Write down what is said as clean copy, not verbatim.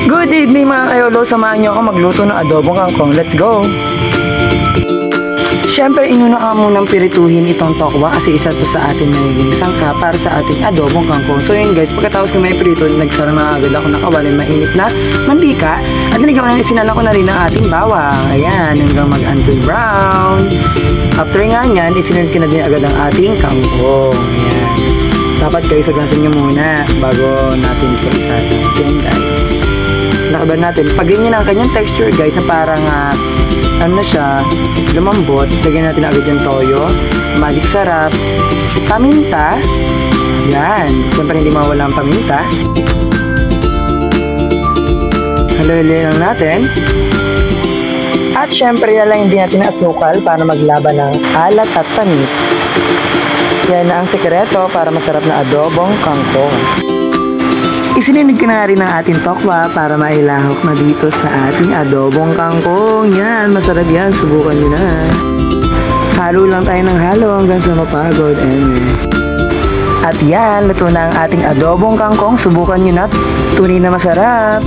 Good evening mga kayolo, samahan niyo ako magluto ng adobong kangkong. Let's go! Siyempre, inuna ka munang pirituhin itong tokwa kasi isa to sa ating nagiging sangka para sa ating adobong kangkong. So yun guys, pagkatapos ko may pirito, nagsara na agad ako ng kawali mainit na mantika at sinala ko na rin ang ating bawang. Ayan, hanggang mag-until brown. After nga yan, isinunod ko na din agad ang ating kangkong. Ayan. Dapat guys, saglasan nyo muna bago natin ito isasin guys. Nakaban natin. Pag ganyan ang kanyang texture guys, na parang ano na siya, lumambot, lagyan natin agad yung toyo, magic sarap, paminta, yan, siyempre hindi mawala ang paminta. Halo-halo lang natin. At siyempre lalagyan din natin ang asukal para maglaban ng alat at tamis. Yan na ang sekreto para masarap na adobong kangkong. Isinunod ko na rin ang ating tokwa para mailahok na dito sa ating adobong kangkong. Yan, masarap yan. Subukan nyo na. Halo lang tayo ng halo hanggang sa mapagod. At yan, luto na ang ating adobong kangkong. Subukan nyo na. Tunay na masarap.